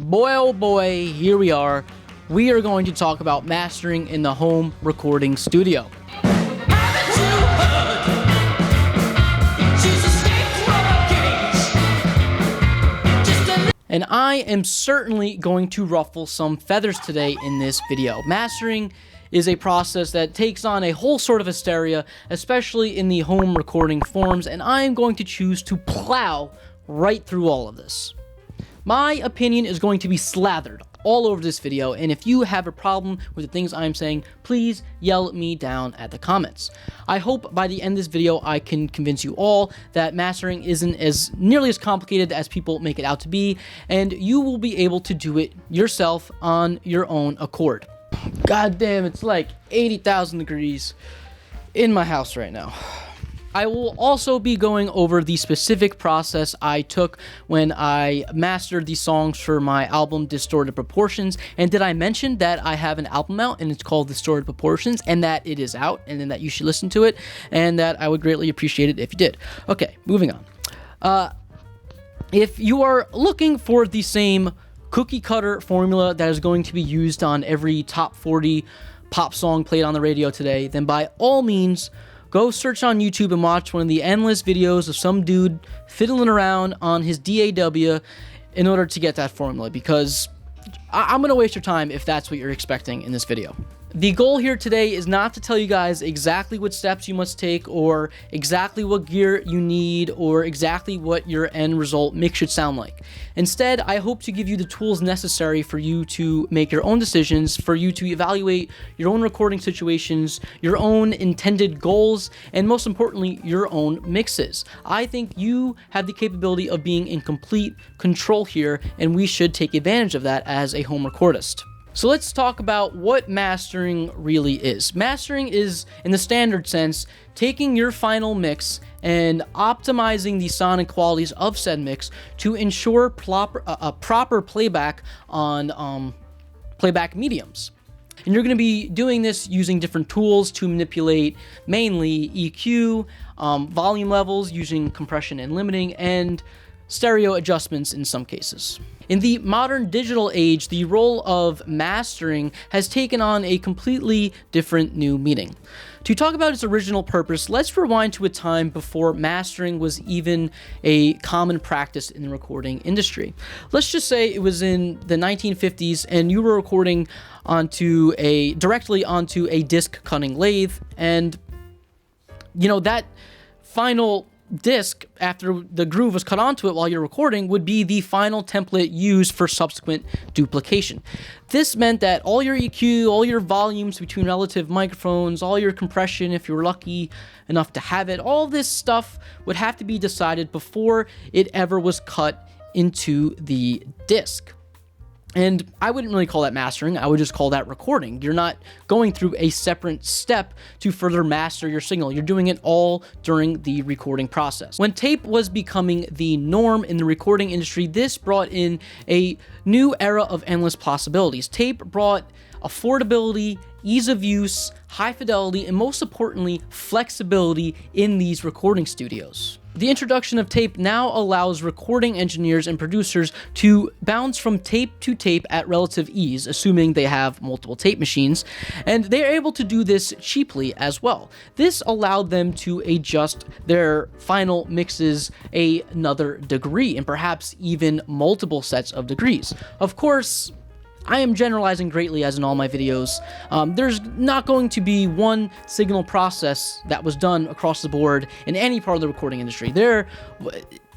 boy oh boy, here we are. We are going to talk about mastering in the home recording studio. And I am certainly going to ruffle some feathers today in this video. Mastering is a process that takes on a whole sort of hysteria, especially in the home recording forums, and I am going to choose to plow right through all of this. My opinion is going to be slathered all over this video, and if you have a problem with the things I'm saying, please yell at me down at the comments. I hope by the end of this video I can convince you all that mastering isn't as nearly as complicated as people make it out to be, and you will be able to do it yourself on your own accord. God damn, it's like 80,000 degrees in my house right now. I will also be going over the specific process I took when I mastered the songs for my album Distorted Proportions. And did I mention that I have an album out and it's called Distorted Proportions, and that it is out, and then that you should listen to it, and that I would greatly appreciate it if you did. Okay, moving on. If you are looking for the same cookie cutter formula that is going to be used on every top 40 pop song played on the radio today, then by all means, go search on YouTube and watch one of the endless videos of some dude fiddling around on his DAW in order to get that formula, because I'm going to waste your time if that's what you're expecting in this video. The goal here today is not to tell you guys exactly what steps you must take, or exactly what gear you need, or exactly what your end result mix should sound like. Instead, I hope to give you the tools necessary for you to make your own decisions, for you to evaluate your own recording situations, your own intended goals, and most importantly, your own mixes. I think you have the capability of being in complete control here, and we should take advantage of that as a home recordist. So let's talk about what mastering really is. Mastering is, in the standard sense, taking your final mix and optimizing the sonic qualities of said mix to ensure proper playback on playback mediums. And you're going to be doing this using different tools to manipulate mainly EQ, volume levels, using compression and limiting, and stereo adjustments in some cases. In the modern digital age, the role of mastering has taken on a completely different new meaning. To talk about its original purpose, let's rewind to a time before mastering was even a common practice in the recording industry. Let's just say it was in the 1950s and you were recording directly onto a disc cutting lathe, and that final disc, after the groove was cut onto it while you're recording, would be the final template used for subsequent duplication. This meant that all your EQ, all your volumes between relative microphones, all your compression, if you were lucky enough to have it, all this stuff would have to be decided before it ever was cut into the disc. And I wouldn't really call that mastering, I would just call that recording. You're not going through a separate step to further master your signal. You're doing it all during the recording process. When tape was becoming the norm in the recording industry, this brought in a new era of endless possibilities. Tape brought affordability, ease of use, high fidelity, and most importantly, flexibility in these recording studios. The introduction of tape now allows recording engineers and producers to bounce from tape to tape at relative ease, assuming they have multiple tape machines, and they are able to do this cheaply as well. This allowed them to adjust their final mixes another degree, and perhaps even multiple sets of degrees. Of course, I am generalizing greatly, as in all my videos. There's not going to be one signal process that was done across the board in any part of the recording industry.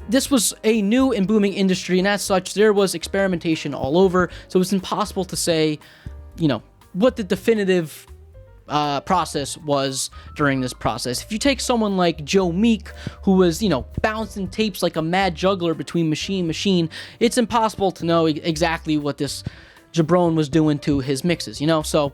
This was a new and booming industry, and as such, there was experimentation all over, so it's impossible to say, what the definitive process was during this process. If you take someone like Joe Meek, who was, bouncing tapes like a mad juggler between machine, it's impossible to know exactly what this Jabron was doing to his mixes, so,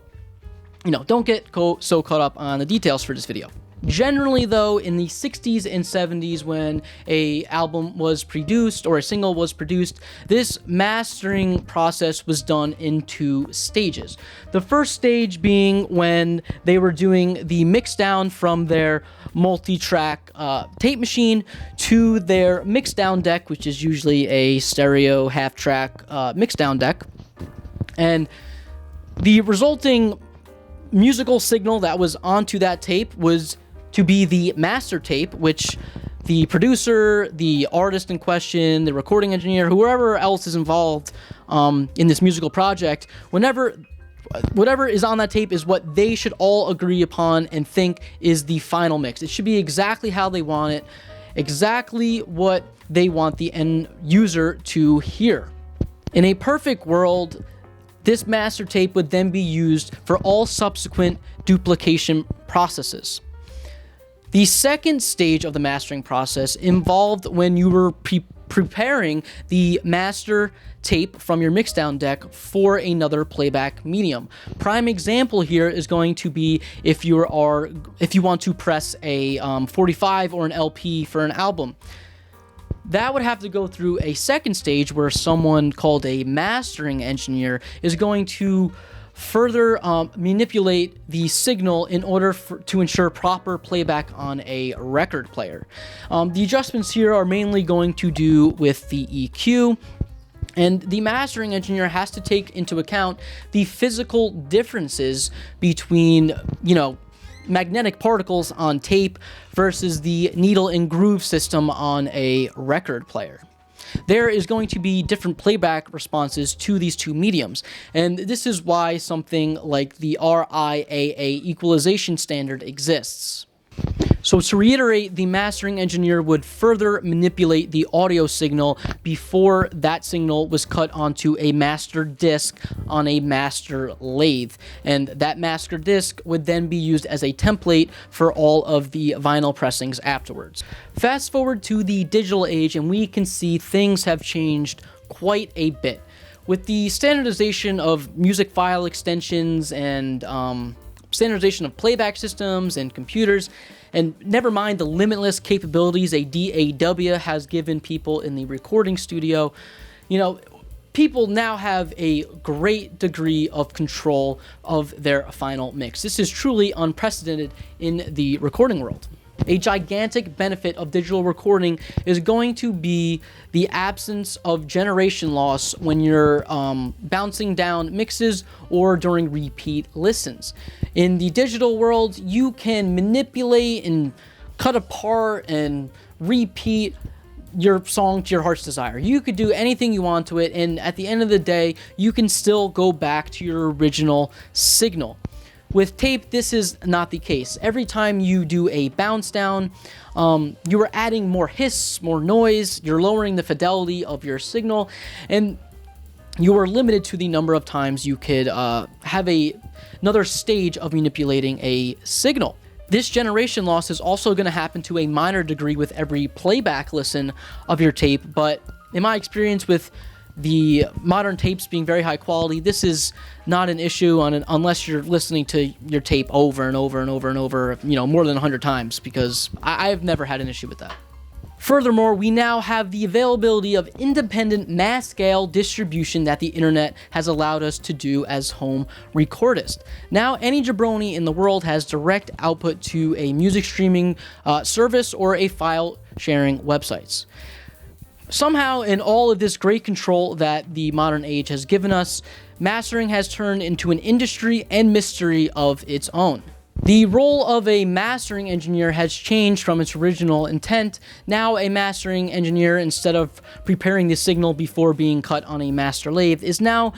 don't get so caught up on the details for this video. Generally, though, in the 60s and 70s, when a album was produced or a single was produced, this mastering process was done in 2 stages. The first stage being when they were doing the mix down from their multi-track tape machine to their mix down deck, which is usually a stereo half-track mix down deck. And the resulting musical signal that was onto that tape was to be the master tape, which the producer, the artist in question, the recording engineer, whoever else is involved in this musical project, whatever is on that tape is what they should all agree upon and think is the final mix. It should be exactly how they want it, exactly what they want the end user to hear. In a perfect world, this master tape would then be used for all subsequent duplication processes. The second stage of the mastering process involved when you were preparing the master tape from your mixdown deck for another playback medium. Prime example here is going to be if you want to press a 45 or an LP for an album. That would have to go through a second stage where someone called a mastering engineer is going to further manipulate the signal in order to ensure proper playback on a record player. The adjustments here are mainly going to do with the EQ, and the mastering engineer has to take into account the physical differences between, magnetic particles on tape versus the needle and groove system on a record player. There is going to be different playback responses to these 2 mediums, and this is why something like the RIAA equalization standard exists. So to reiterate, the mastering engineer would further manipulate the audio signal before that signal was cut onto a master disc on a master lathe, and that master disc would then be used as a template for all of the vinyl pressings afterwards. Fast forward to the digital age, and we can see things have changed quite a bit. With the standardization of music file extensions and standardization of playback systems and computers, and never mind the limitless capabilities a DAW has given people in the recording studio, people now have a great degree of control of their final mix. This is truly unprecedented in the recording world. A gigantic benefit of digital recording is going to be the absence of generation loss when you're bouncing down mixes or during repeat listens. In the digital world, you can manipulate and cut apart and repeat your song to your heart's desire. You could do anything you want to it, and at the end of the day, you can still go back to your original signal. With tape, this is not the case. Every time you do a bounce down, you are adding more hiss, more noise, you're lowering the fidelity of your signal, and you are limited to the number of times you could have another stage of manipulating a signal. This generation loss is also going to happen to a minor degree with every playback listen of your tape, but in my experience with the modern tapes being very high quality, this is not an issue unless you're listening to your tape over and over and over and over, more than 100 times, because I've never had an issue with that. Furthermore, we now have the availability of independent mass-scale distribution that the internet has allowed us to do as home recordists. Now, any jabroni in the world has direct output to a music streaming service or a file sharing websites. Somehow, in all of this great control that the modern age has given us, mastering has turned into an industry and mystery of its own. The role of a mastering engineer has changed from its original intent. Now, a mastering engineer, instead of preparing the signal before being cut on a master lathe, is now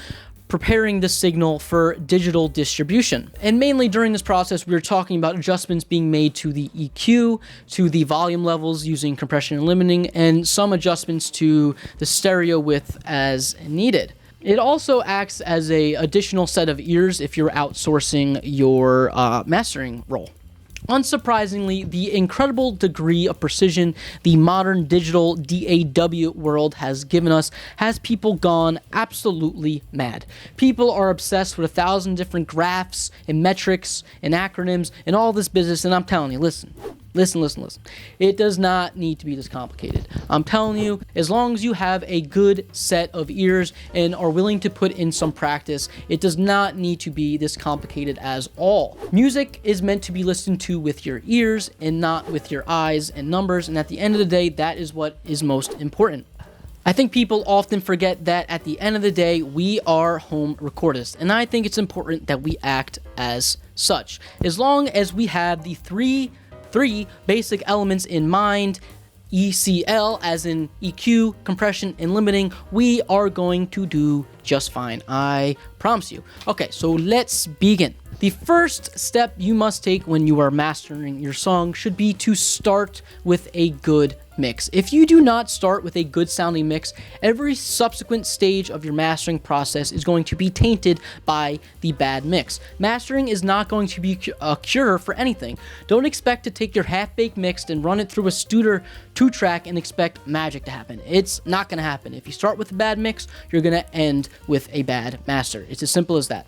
preparing the signal for digital distribution. And mainly during this process, we are talking about adjustments being made to the EQ, to the volume levels using compression and limiting, and some adjustments to the stereo width as needed. It also acts as an additional set of ears if you're outsourcing your mastering role. Unsurprisingly, the incredible degree of precision the modern digital DAW world has given us has people gone absolutely mad. People are obsessed with 1,000 different graphs and metrics and acronyms and all this business, and I'm telling you, listen. It does not need to be this complicated. I'm telling you, as long as you have a good set of ears and are willing to put in some practice, it does not need to be this complicated as all. Music is meant to be listened to with your ears and not with your eyes and numbers, and at the end of the day, that is what is most important. I think people often forget that at the end of the day, we are home recordists, and I think it's important that we act as such. As long as we have the three basic elements in mind, E.C.L, as in EQ, compression, and limiting, we are going to do just fine. I promise you. Okay, so let's begin. The first step you must take when you are mastering your song should be to start with a good mix. If you do not start with a good sounding mix, every subsequent stage of your mastering process is going to be tainted by the bad mix. Mastering is not going to be a cure for anything. Don't expect to take your half-baked mix and run it through a Studer 2-track and expect magic to happen. It's not going to happen. If you start with a bad mix, you're going to end with a bad master. It's as simple as that.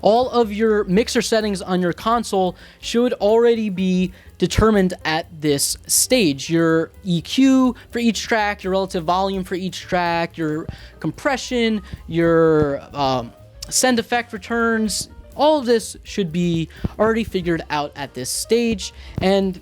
All of your mixer settings on your console should already be determined at this stage. Your EQ for each track, your relative volume for each track, your compression, your send effect returns, all of this should be already figured out at this stage. And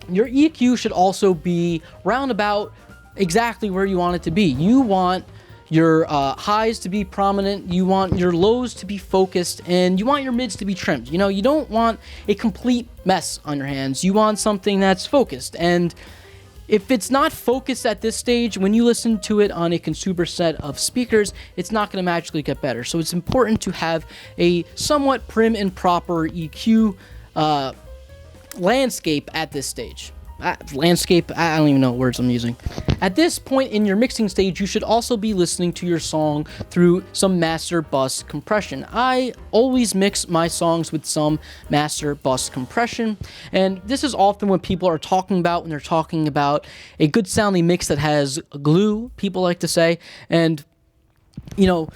your EQ should also be roundabout exactly where you want it to be. You want your highs to be prominent, you want your lows to be focused, and you want your mids to be trimmed. You know, you don't want a complete mess on your hands. You want something that's focused. And if it's not focused at this stage, when you listen to it on a consumer set of speakers, it's not going to magically get better. So it's important to have a somewhat prim and proper EQ landscape at this stage. Landscape, I don't even know what words I'm using. At this point in your mixing stage, you should also be listening to your song through some master bus compression. I always mix my songs with some master bus compression, and this is often what people are talking about when they're talking about a good sounding mix that has glue, people like to say. And you know,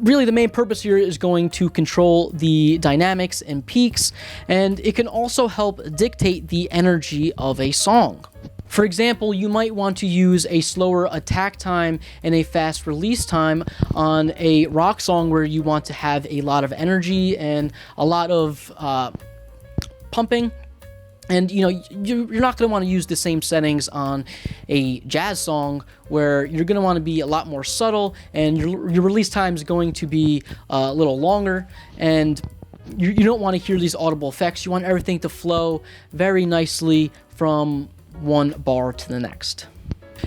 really the main purpose here is going to control the dynamics and peaks, and it can also help dictate the energy of a song. For example, you might want to use a slower attack time and a fast release time on a rock song where you want to have a lot of energy and a lot of pumping. And, you know, you're not going to want to use the same settings on a jazz song where you're going to want to be a lot more subtle, and your release time is going to be a little longer, and you don't want to hear these audible effects. You want everything to flow very nicely from one bar to the next.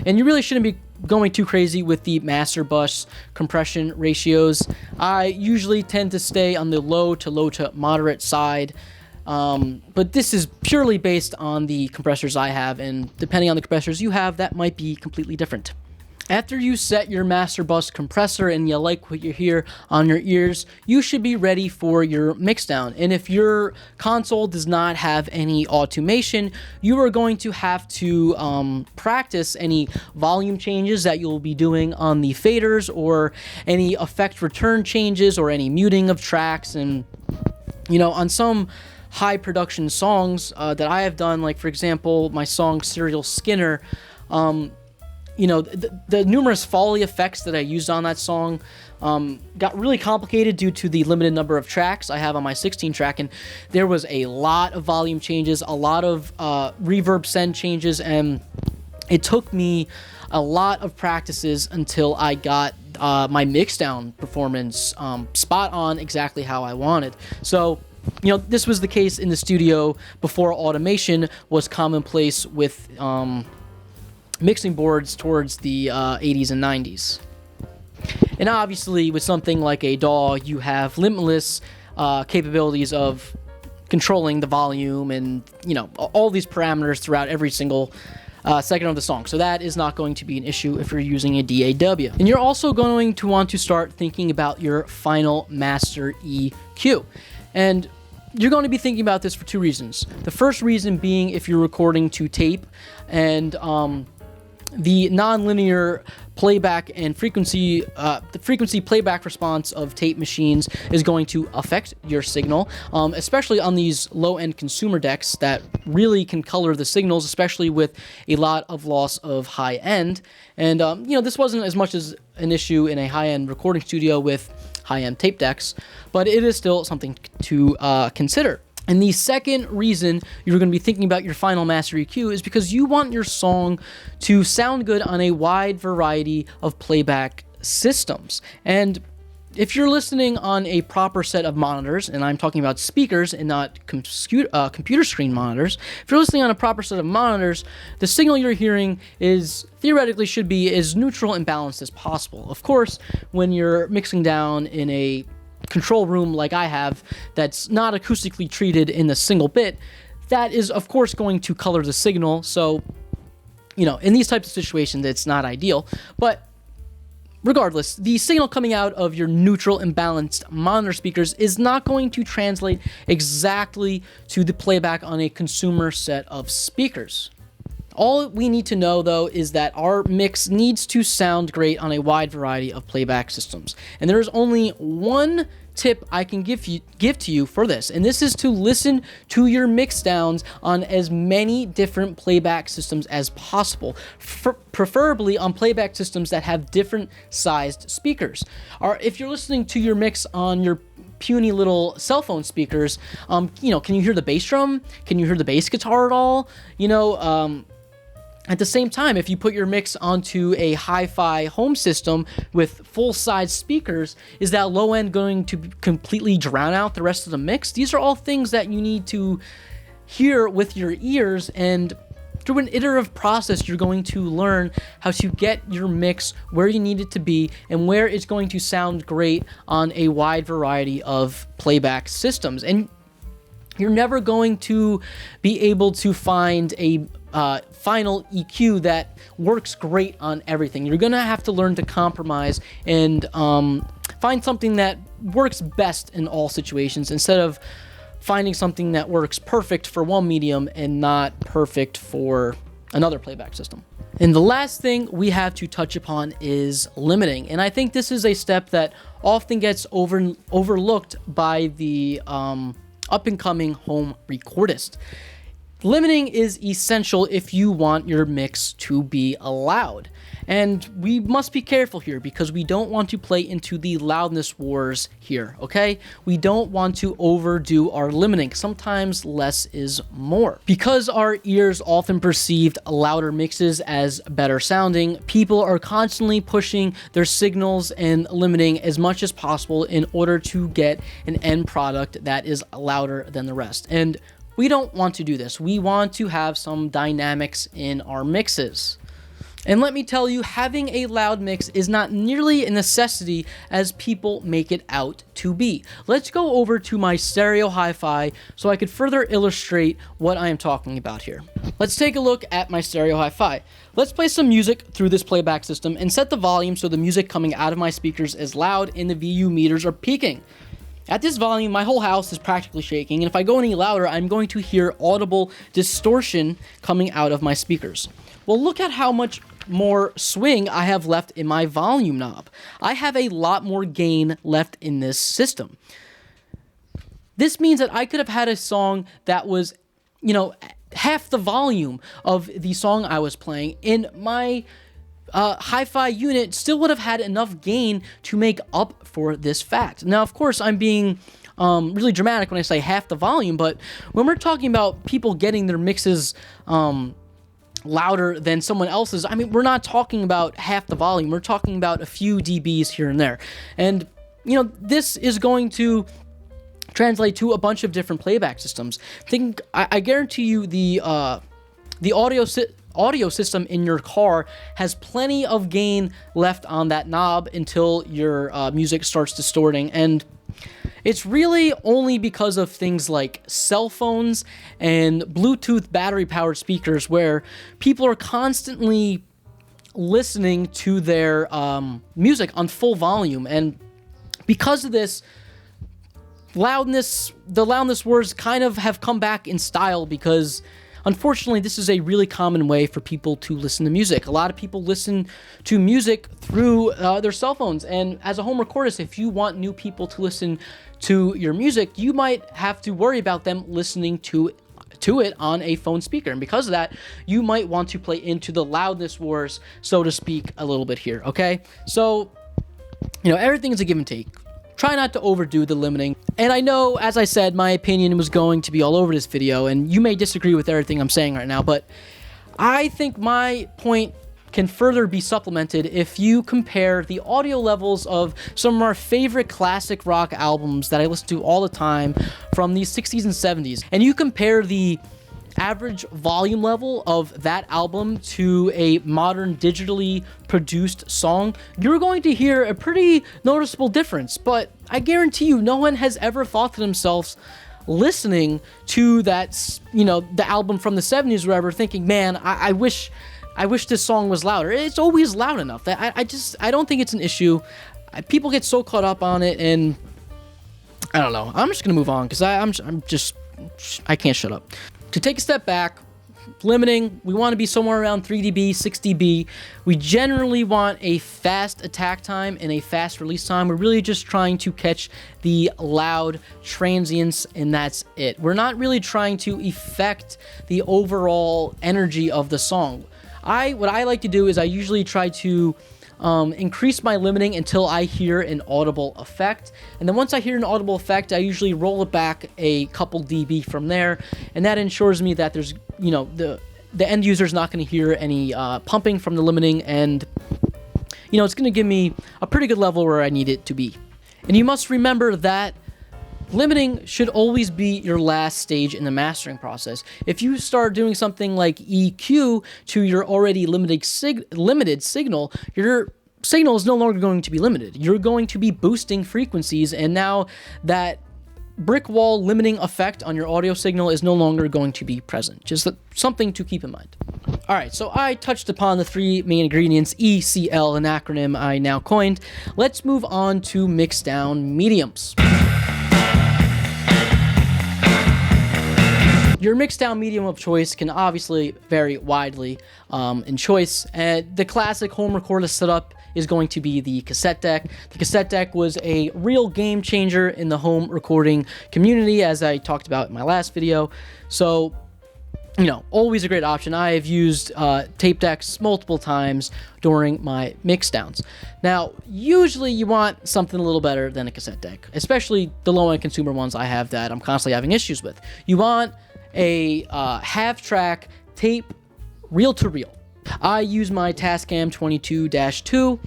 And you really shouldn't be going too crazy with the master bus compression ratios. I usually tend to stay on the low to moderate side. But this is purely based on the compressors I have, and depending on the compressors you have, that might be completely different. After you set your master bus compressor and you like what you hear on your ears, you should be ready for your mixdown. And if your console does not have any automation, you are going to have to practice any volume changes that you'll be doing on the faders, or any effect return changes, or any muting of tracks. And, you know, on some high production songs that I have done, like for example my song Serial Skinner, you know, the numerous Foley effects that I used on that song got really complicated due to the limited number of tracks I have on my 16 track, and there was a lot of volume changes, a lot of reverb send changes, and it took me a lot of practices until I got my mixdown performance spot on exactly how I wanted. So, you know, this was the case in the studio before automation was commonplace with mixing boards towards the 80s and 90s. And obviously, with something like a DAW, you have limitless capabilities of controlling the volume and, you know, all these parameters throughout every single second of the song. So that is not going to be an issue if you're using a DAW. And you're also going to want to start thinking about your final master EQ. And you're going to be thinking about this for two reasons. The first reason being if you're recording to tape, and the nonlinear playback and the frequency playback response of tape machines is going to affect your signal, especially on these low-end consumer decks that really can color the signals, especially with a lot of loss of high end. And this wasn't as much as an issue in a high-end recording studio with high-end tape decks, but it is still something to consider. And the second reason you're going to be thinking about your final master EQ is because you want your song to sound good on a wide variety of playback systems. And if you're listening on a proper set of monitors, and I'm talking about speakers and not computer screen monitors, if you're listening on a proper set of monitors, the signal you're hearing theoretically should be as neutral and balanced as possible. Of course, when you're mixing down in a control room like I have that's not acoustically treated in a single bit, that is of course going to color the signal. So in these types of situations it's not ideal, but regardless, the signal coming out of your neutral and balanced monitor speakers is not going to translate exactly to the playback on a consumer set of speakers. All we need to know, though, is that our mix needs to sound great on a wide variety of playback systems. And there is only one tip I can give to you for this, and this is to listen to your mix downs on as many different playback systems as possible, preferably on playback systems that have different sized speakers. Or if you're listening to your mix on your puny little cell phone speakers, can you hear the bass drum? Can you hear the bass guitar at all? At the same time, if you put your mix onto a hi-fi home system with full-size speakers, is that low end going to completely drown out the rest of the mix? These are all things that you need to hear with your ears, and through an iterative process, you're going to learn how to get your mix where you need it to be and where it's going to sound great on a wide variety of playback systems. And you're never going to be able to find a final EQ that works great on everything. You're gonna have to learn to compromise and find something that works best in all situations, instead of finding something that works perfect for one medium and not perfect for another playback system. And the last thing we have to touch upon is limiting. And I think this is a step that often gets overlooked by the up-and-coming home recordist. Limiting is essential if you want your mix to be loud. And we must be careful here because we don't want to play into the loudness wars here, okay? We don't want to overdo our limiting. Sometimes less is more. Because our ears often perceived louder mixes as better sounding, people are constantly pushing their signals and limiting as much as possible in order to get an end product that is louder than the rest. And we don't want to do this. We want to have some dynamics in our mixes. And let me tell you, having a loud mix is not nearly a necessity as people make it out to be. Let's go over to my stereo hi-fi so I could further illustrate what I am talking about here. Let's take a look at my stereo hi-fi. Let's play some music through this playback system and set the volume so the music coming out of my speakers is loud and the VU meters are peaking. At this volume, my whole house is practically shaking, and if I go any louder, I'm going to hear audible distortion coming out of my speakers. Well, look at how much more swing I have left in my volume knob. I have a lot more gain left in this system. This means that I could have had a song that was, half the volume of the song I was playing, and my hi-fi unit still would have had enough gain to make up for this fact. Now, of course, I'm being really dramatic when I say half the volume, but when we're talking about people getting their mixes louder than someone else's, I mean, we're not talking about half the volume. We're talking about a few dBs here and there. And, this is going to translate to a bunch of different playback systems. I guarantee you the audio system in your car has plenty of gain left on that knob until your music starts distorting, and it's really only because of things like cell phones and Bluetooth battery-powered speakers where people are constantly listening to their music on full volume, and because of this, the loudness wars kind of have come back in style because unfortunately this is a really common way for people to listen to music. A lot of people listen to music through their cell phones, and as a home recordist, if you want new people to listen to your music, you might have to worry about them listening to it on a phone speaker, and because of that, you might want to play into the loudness wars, so to speak, a little bit here. Okay, so everything is a give and take. Try not to overdo the limiting. And I know, as I said, my opinion was going to be all over this video, and you may disagree with everything I'm saying right now, but I think my point can further be supplemented if you compare the audio levels of some of our favorite classic rock albums that I listen to all the time from the 60s and 70s, and you compare the average volume level of that album to a modern digitally produced song, you're going to hear a pretty noticeable difference. But I guarantee you, no one has ever thought to themselves, listening to that, the album from the 70s or whatever, thinking, man, I wish this song was louder. It's always loud enough. I don't think it's an issue. People get so caught up on it, and I don't know. I'm just gonna move on because I can't shut up. To take a step back, limiting, we want to be somewhere around 3 dB, 6 dB. We generally want a fast attack time and a fast release time. We're really just trying to catch the loud transients, and that's it. We're not really trying to affect the overall energy of the song. What I like to do is I usually try to increase my limiting until I hear an audible effect, and then once I hear an audible effect, I usually roll it back a couple dB from there, and that ensures me that there's the end user is not going to hear any pumping from the limiting, and it's going to give me a pretty good level where I need it to be. And you must remember that limiting should always be your last stage in the mastering process. If you start doing something like EQ to your already limited signal, your signal is no longer going to be limited. You're going to be boosting frequencies, and now that brick wall limiting effect on your audio signal is no longer going to be present. Just something to keep in mind. All right, so I touched upon the three main ingredients, E.C.L, an acronym I now coined. Let's move on to mixdown mediums. Your mixdown medium of choice can obviously vary widely in choice. The classic home recorder setup is going to be the cassette deck. The cassette deck was a real game changer in the home recording community, as I talked about in my last video. So, always a great option. I have used tape decks multiple times during my mixdowns. Now, usually you want something a little better than a cassette deck, especially the low-end consumer ones I have that I'm constantly having issues with. You want a half-track tape reel-to-reel. I use my Tascam 22-2.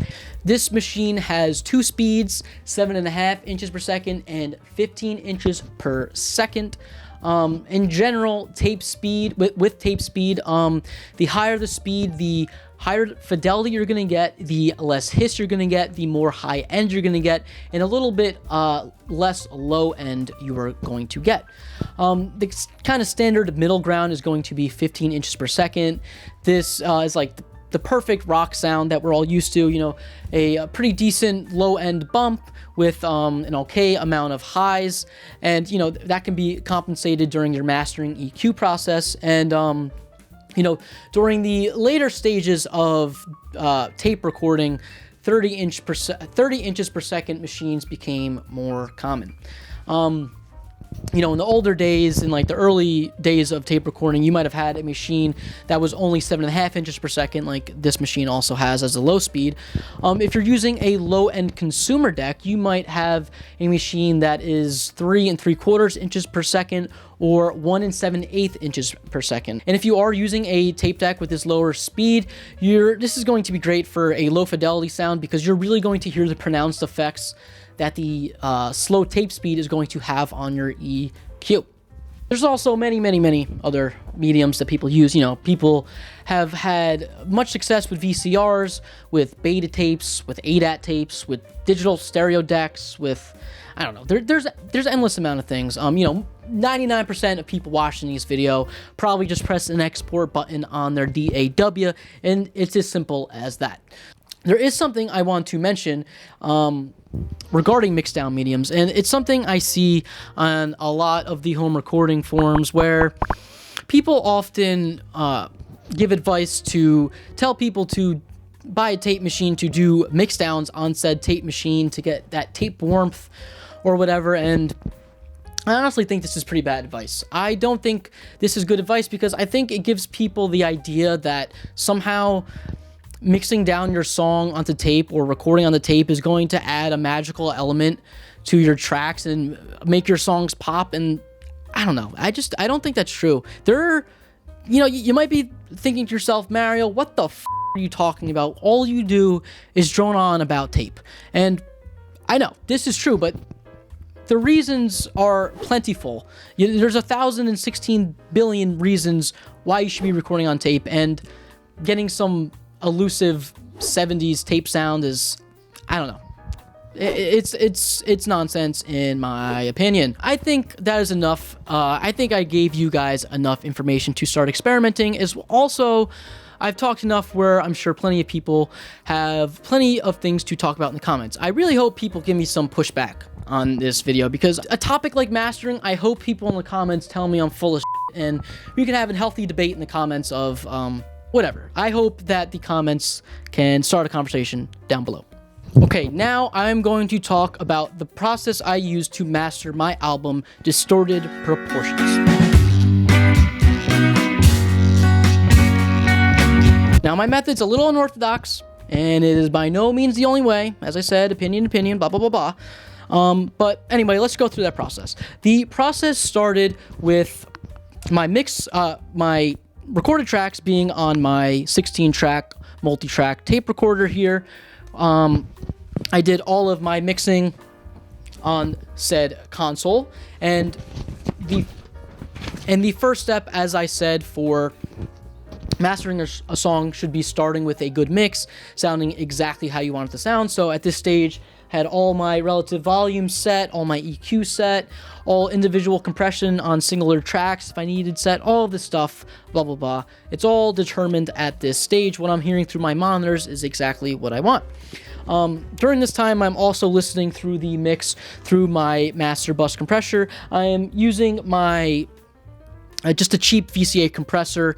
This machine has two speeds, 7.5 inches per second and 15 inches per second. In general, tape speed, with tape speed, the higher the speed, the higher fidelity you're going to get, the less hiss you're going to get, the more high end you're going to get, and a little bit less low end you are going to get. The kind of standard middle ground is going to be 15 inches per second. This is like the perfect rock sound that we're all used to, a pretty decent low end bump with an okay amount of highs, and that can be compensated during your mastering EQ process. And during the later stages of tape recording, 30 inches per second machines became more common. In the older days, in like the early days of tape recording, you might have had a machine that was only 7.5 inches per second, like this machine also has as a low speed. If you're using a low-end consumer deck, you might have a machine that is 3 3/4 inches per second or 1 7/8 inches per second. And if you are using a tape deck with this lower speed, this is going to be great for a low fidelity sound because you're really going to hear the pronounced effects that the slow tape speed is going to have on your EQ. There's also many other mediums that people use. People have had much success with VCRs, with beta tapes, with ADAT tapes, with digital stereo decks, with, I don't know, there's endless amount of things. 99% of people watching this video probably just press an export button on their DAW, and it's as simple as that. There is something I want to mention. regarding mixed down mediums, and it's something I see on a lot of the home recording forums where people often give advice to tell people to buy a tape machine to do mix downs on said tape machine to get that tape warmth or whatever, and I honestly think this is pretty bad advice. I don't think this is good advice because I think it gives people the idea that somehow mixing down your song onto tape or recording on the tape is going to add a magical element to your tracks and make your songs pop, and I don't know. I don't think that's true. You might be thinking to yourself, Mario, what the f are you talking about? All you do is drone on about tape. And I know this is true, but the reasons are plentiful. There's 1,016 billion reasons why you should be recording on tape, and getting some elusive 70s tape sound is, I don't know. It's nonsense in my opinion. I think that is enough. I think I gave you guys enough information to start experimenting. Also, I've talked enough where I'm sure plenty of people have plenty of things to talk about in the comments. I really hope people give me some pushback on this video, because a topic like mastering, I hope people in the comments tell me I'm full of shit, and we can have a healthy debate in the comments of whatever. I hope that the comments can start a conversation down below. Okay, now I'm going to talk about the process I use to master my album, Distorted Proportions. Now, my method's a little unorthodox, and it is by no means the only way. As I said, opinion, blah, blah, blah, blah. But anyway, let's go through that process. The process started with my my recorded tracks being on my 16-track multi-track tape recorder here. I did all of my mixing on said console, and the first step, as I said, for mastering a song should be starting with a good mix, sounding exactly how you want it to sound. So at this stage, had all my relative volume set, all my EQ set, all individual compression on singular tracks if I needed set, all of this stuff, blah, blah, blah. It's all determined at this stage. What I'm hearing through my monitors is exactly what I want. During this time, I'm also listening through the mix through my master bus compressor. I am using my just a cheap VCA compressor.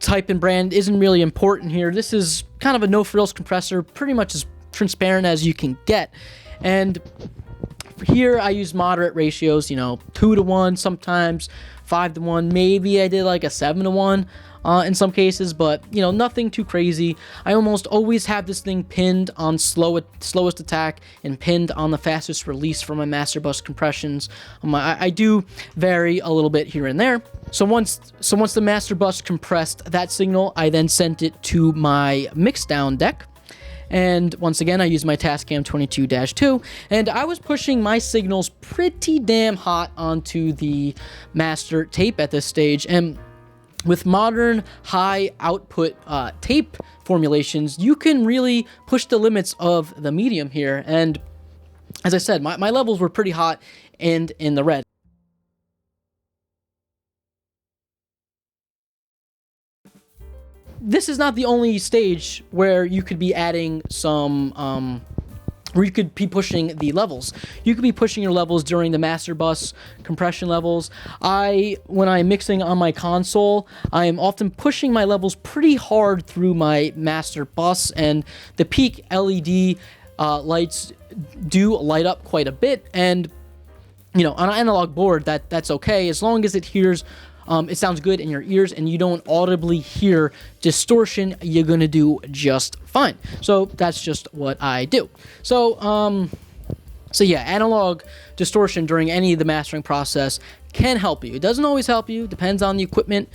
Type and brand isn't really important here. This is kind of a no-frills compressor, pretty much as transparent as you can get. And here I use moderate ratios, 2-to-1 sometimes, 5-to-1, maybe I did like a 7-to-1 in some cases, but nothing too crazy. I almost always have this thing pinned on slowest attack and pinned on the fastest release for my master bus compressions. I do vary a little bit here and there. So once the master bus compressed that signal, I then sent it to my mixdown deck. And once again, I used my Tascam 22-2, and I was pushing my signals pretty damn hot onto the master tape at this stage. And with modern high output tape formulations, you can really push the limits of the medium here. And as I said, my levels were pretty hot and in the red. This is not the only stage where you could be adding some, where you could be pushing the levels. You could be pushing your levels during the master bus compression levels. When I'm mixing on my console, I am often pushing my levels pretty hard through my master bus, and the peak LED lights do light up quite a bit. And on an analog board, that's okay as long as it hears. It sounds good in your ears and you don't audibly hear distortion, you're gonna do just fine. So that's just what I do. So yeah, analog distortion during any of the mastering process can help you. It doesn't always help you, depends on the equipment.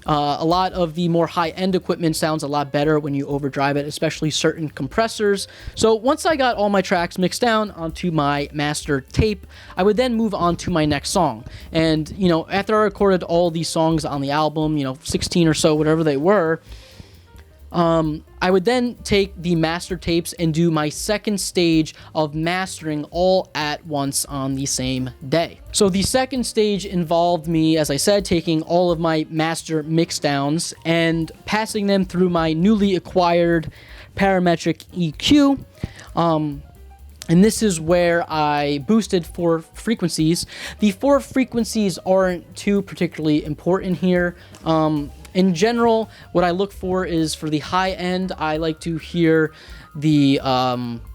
A lot of the more high-end equipment sounds a lot better when you overdrive it, especially certain compressors. So once I got all my tracks mixed down onto my master tape, I would then move on to my next song. And, after I recorded all these songs on the album, 16 or so, whatever they were, I would then take the master tapes and do my second stage of mastering all at once on the same day. So the second stage involved me, as I said, taking all of my master mixdowns and passing them through my newly acquired parametric EQ. And this is where I boosted 4 frequencies. The 4 frequencies aren't too particularly important here. In general, what I look for is for the high end, I like to hear the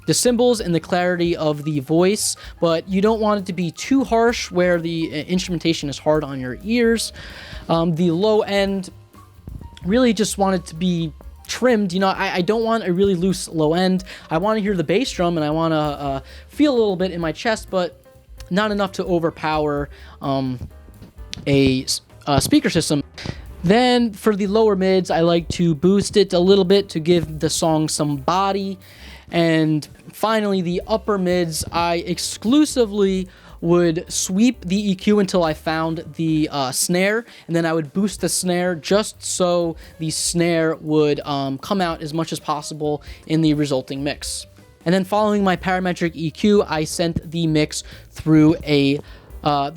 cymbals and the clarity of the voice, but you don't want it to be too harsh where the instrumentation is hard on your ears. The low end, really just want it to be trimmed. You know, I don't want a really loose low end. I want to hear the bass drum and I want to feel a little bit in my chest, but not enough to overpower a speaker system. Then for the lower mids, I like to boost it a little bit to give the song some body. And finally, the upper mids, I exclusively would sweep the EQ until I found the snare, and then I would boost the snare just so the snare would come out as much as possible in the resulting mix. And then following my parametric EQ, I sent the mix through the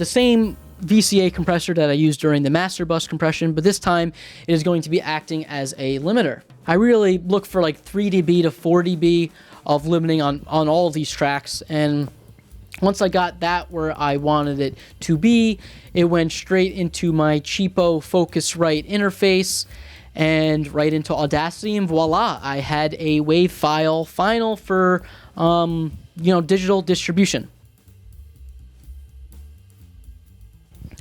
same VCA compressor that I used during the master bus compression, but this time it is going to be acting as a limiter. I really look for like 3 dB to 4 dB of limiting on all of these tracks, and once I got that where I wanted it to be, it went straight into my cheapo Focusrite interface and right into Audacity, and voila, I had a WAV file final for digital distribution.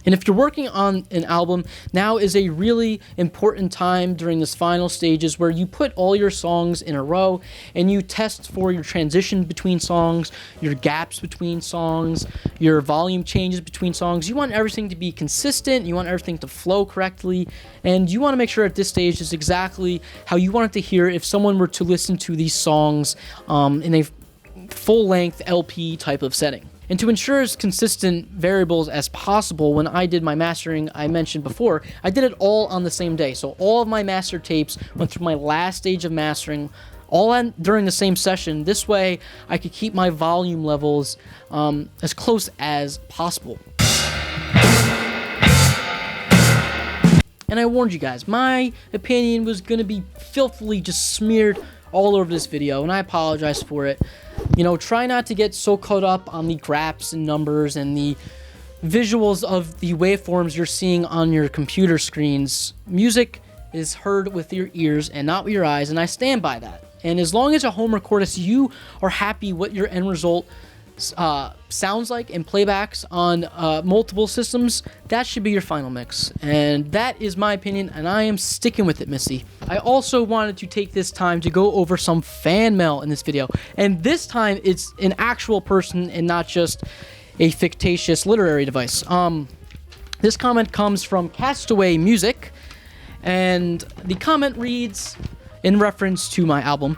And if you're working on an album, now is a really important time during this final stages where you put all your songs in a row and you test for your transition between songs, your gaps between songs, your volume changes between songs. You want everything to be consistent, you want everything to flow correctly, and you want to make sure at this stage is exactly how you want it to hear if someone were to listen to these songs in a full-length LP type of setting. And to ensure as consistent variables as possible, when I did my mastering, I mentioned before, I did it all on the same day. So all of my master tapes went through my last stage of mastering, during the same session. This way, I could keep my volume levels as close as possible. And I warned you guys, my opinion was going to be filthily just smeared all over this video, and I apologize for it. You know, try not to get so caught up on the graphs and numbers and the visuals of the waveforms you're seeing on your computer screens. Music is heard with your ears and not with your eyes, and I stand by that. And as long as a home recordist, you are happy what your end result sounds like and playbacks on multiple systems, that should be your final mix. And that is my opinion, and I am sticking with it, Missy. I also wanted to take this time to go over some fan mail in this video, and this time it's an actual person and not just a fictitious literary device. This comment comes from Castaway Music, and the comment reads, in reference to my album,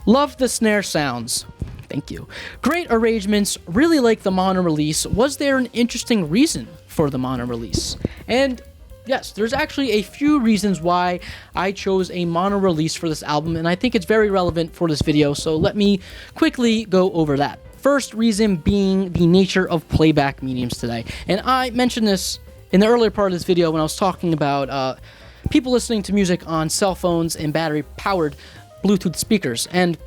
"Love the snare sounds. Thank you. Great arrangements, really like the mono release. Was there an interesting reason for the mono release?" And yes, there's actually a few reasons why I chose a mono release for this album, and I think it's very relevant for this video, so let me quickly go over that. First reason being the nature of playback mediums today. And I mentioned this in the earlier part of this video when I was talking about people listening to music on cell phones and battery-powered Bluetooth speakers. And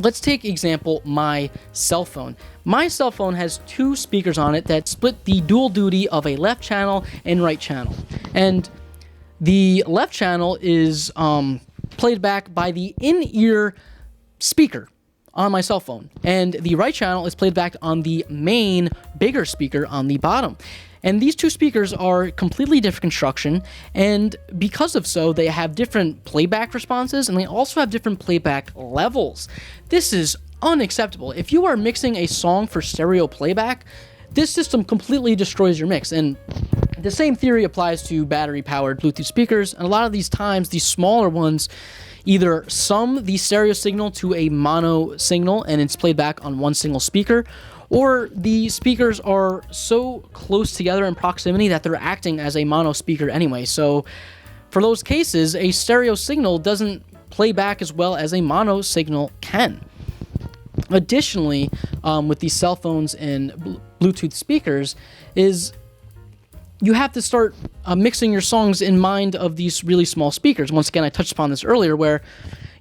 let's take example my cell phone. My cell phone has 2 speakers on it that split the dual duty of a left channel and right channel. And the left channel is played back by the in-ear speaker on my cell phone. And the right channel is played back on the main, bigger speaker on the bottom. And these 2 speakers are completely different construction, and because of so, they have different playback responses, and they also have different playback levels. This is unacceptable. If you are mixing a song for stereo playback, this system completely destroys your mix. And the same theory applies to battery-powered Bluetooth speakers, and a lot of these times, these smaller ones either sum the stereo signal to a mono signal, and it's played back on one single speaker, or the speakers are so close together in proximity that they're acting as a mono speaker anyway. So for those cases, a stereo signal doesn't play back as well as a mono signal can. Additionally, with these cell phones and Bluetooth speakers, is you have to start mixing your songs in mind of these really small speakers. Once again, I touched upon this earlier, where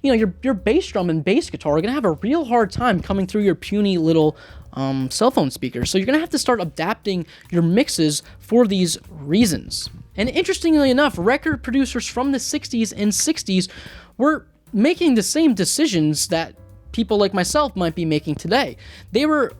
your bass drum and bass guitar are going to have a real hard time coming through your puny little cell phone speakers. So you're going to have to start adapting your mixes for these reasons. And interestingly enough, record producers from the 60s and 60s were making the same decisions that people like myself might be making today. They were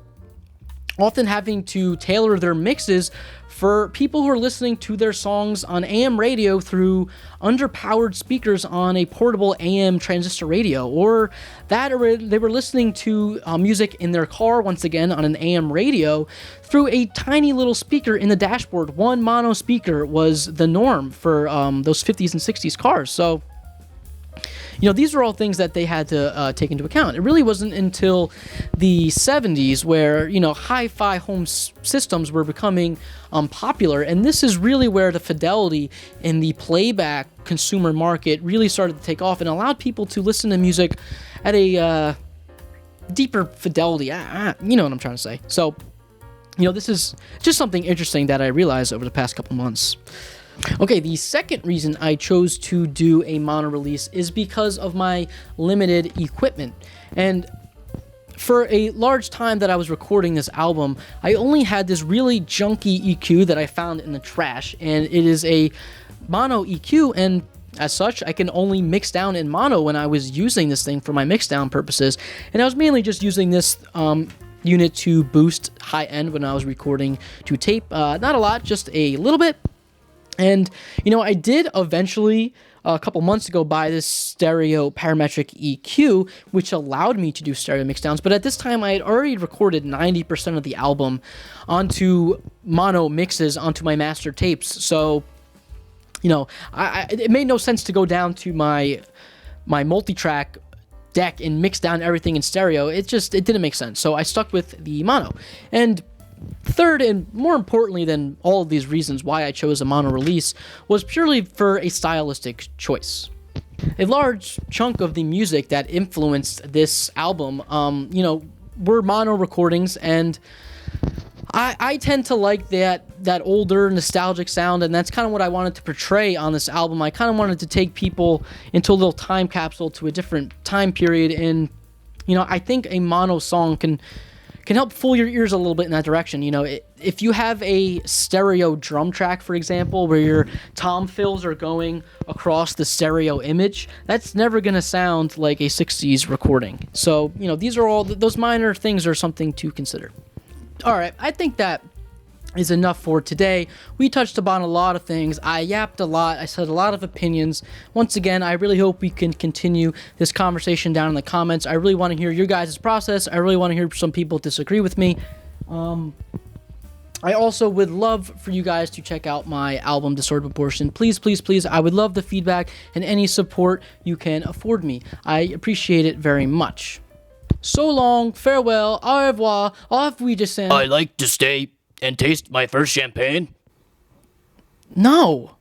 often having to tailor their mixes for people who are listening to their songs on AM radio through underpowered speakers on a portable AM transistor radio, or they were listening to music in their car, once again on an AM radio, through a tiny little speaker in the dashboard. One mono speaker was the norm for those 50s and 60s cars. So these are all things that they had to take into account. It really wasn't until the 70s where, hi-fi home systems were becoming popular, and this is really where the fidelity in the playback consumer market really started to take off and allowed people to listen to music at a deeper fidelity. You know what I'm trying to say. So, this is just something interesting that I realized over the past couple months. Okay, the second reason I chose to do a mono release is because of my limited equipment. And for a large time that I was recording this album, I only had this really junky EQ that I found in the trash, and it is a mono EQ, and as such, I can only mix down in mono when I was using this thing for my mix down purposes. And I was mainly just using this unit to boost high end when I was recording to tape. Not a lot, just a little bit. And, I did eventually, a couple months ago, buy this stereo parametric EQ, which allowed me to do stereo mixdowns. But at this time, I had already recorded 90% of the album onto mono mixes onto my master tapes. So, it made no sense to go down to my multi-track deck and mix down everything in stereo. It didn't make sense. So I stuck with the mono. And third, and more importantly than all of these reasons why I chose a mono release, was purely for a stylistic choice. A large chunk of the music that influenced this album, were mono recordings, and I tend to like that older nostalgic sound, and that's kind of what I wanted to portray on this album. I kind of wanted to take people into a little time capsule to a different time period, and I think a mono song can help fool your ears a little bit in that direction. If you have a stereo drum track, for example, where your tom fills are going across the stereo image, that's never going to sound like a 60s recording. So, these are all, those minor things are something to consider. All right, I think that is enough for today. We touched upon a lot of things. I yapped a lot. I said a lot of opinions. Once again, I really hope we can continue this conversation down in the comments. I really want to hear your guys' process. I really want to hear some people disagree with me. I also would love for you guys to check out my album, Disordered Proportion. Please, please, please, I would love the feedback and any support you can afford me. I appreciate it very much. So long, farewell, au revoir, auf Wiedersehen. I like to stay and taste my first champagne. No.